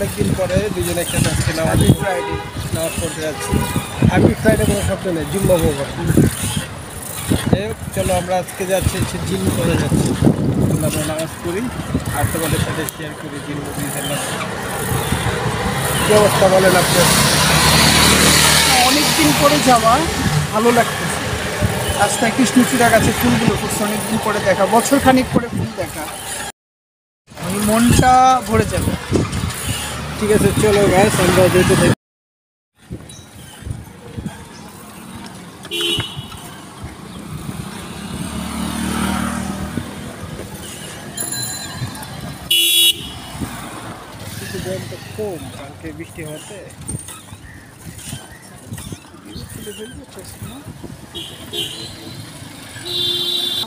অনেকদিন পরে দুজনে একসাথে আজকে নামাজ পড়তে যাচ্ছি। হ্যাপি ফ্রাইডে কোনো শব্দ নেই, জুম্মা মোবারক। যাই হোক, চলো আমরা আজকে যাচ্ছি হচ্ছে জিম করে যাচ্ছি। আমরা নামাজ পড়ি আর তোমাদের সাথে শেয়ার করি জিম নামাজ। কী অবস্থা বলেন আপনার? অনেকদিন পরে যাওয়া, ভালো লাগতেছে। রাস্তায় কৃষ্ণচূড়া গাছে ফুলগুলো ফুটছে, অনেকদিন পরে দেখা, বছর খানিক পরে ফুল দেখা, ওই মনটা ভরে যাবে। ঠিক আছে, চলো গাইস আমরা যেতে থাকি। গরমটা কম কালকে বৃষ্টি হওয়াতে।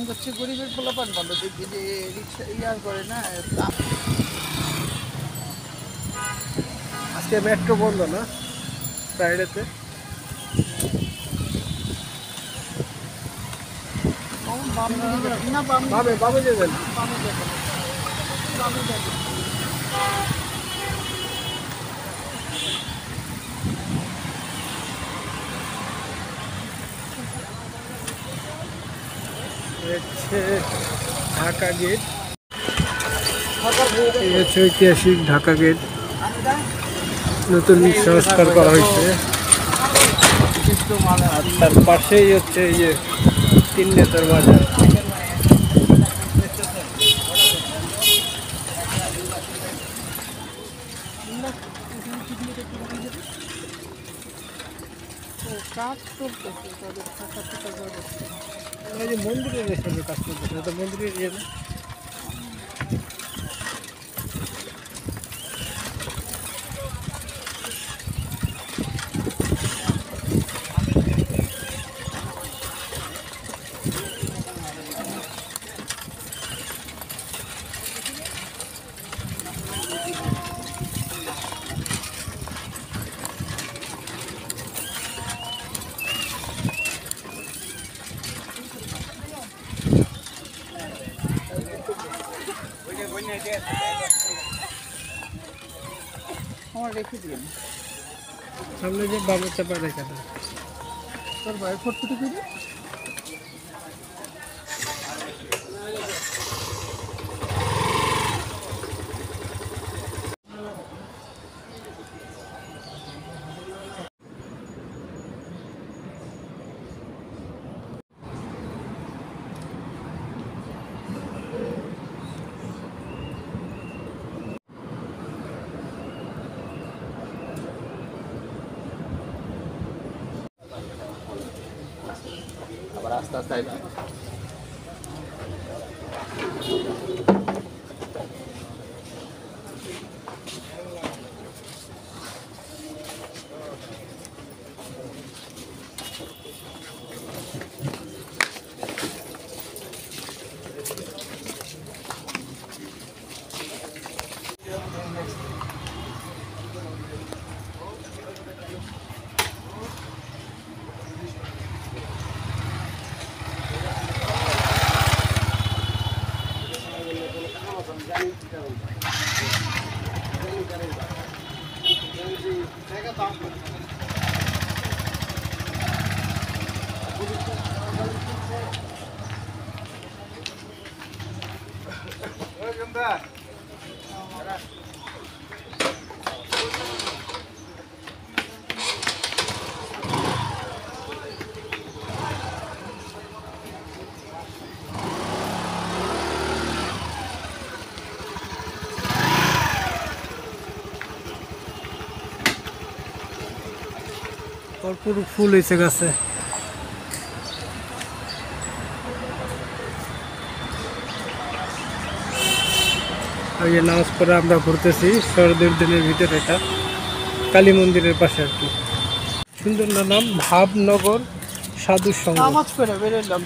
হচ্ছে গরিবের পোলাপান ভালো, দেখি যে রিক্সা ইয়ার করে না। আজকে মেট্রো বন্ধ না ফ্রাইডেতে? না বামে বামে যাবেন? বামে যাবে, বামে যাবে। হচ্ছে ঢাকা গেট, এই হচ্ছে ঐতিহাসিক ঢাকা গেট, নতুন সংস্কার করা হয়েছে। আর তার পাশেই হচ্ছে এই যে তিন নেতার বাজার। কাজ চলতেছে, তাদের থাকা থাকা ব্যবস্থা। এই যে মন্দিরের হিসেবে কাজ করতেছে, এটা মন্দিরের ইয়ে না? আমার রেখে দিন, সামনে যে বামে চাপা রেখে দেয়। তোর ভাই ফটো রেখে দিন। আবার আস্তে আস্তে আইবা। পুরো ফুল হয়েছে গাছে। আর এই নামাজ পড়ে আমরা ঘুরতেছি শরদের দিনের ভিতরে, এটা কালী মন্দিরের পাশে আর কি। সুন্দর না নাম, ভাবনগর সাধু সংঘ। নামাজ পড়ে বেরোলাম,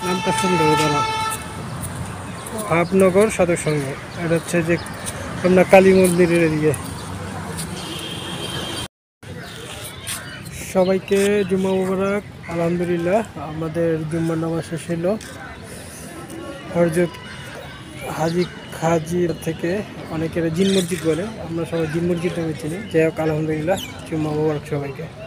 নামটা সুন্দর দাঁড়া, ভাবনগর সাধু সংঘ। এটা হচ্ছে যে আমরা কালী মন্দিরের এদিকে। সবাইকে জুম্মা মুবারক। আলহামদুলিল্লাহ আমাদের জুম্মার নামাজ শেষ হলো। হযরত হাজী খাজির থেকে অনেকের জিন মসজিদ বলে, আমরা সবাই জিন মসজিদ নামে চিনি। যাই হোক, আলহামদুলিল্লাহ, জুম্মা মোবারক সবাইকে।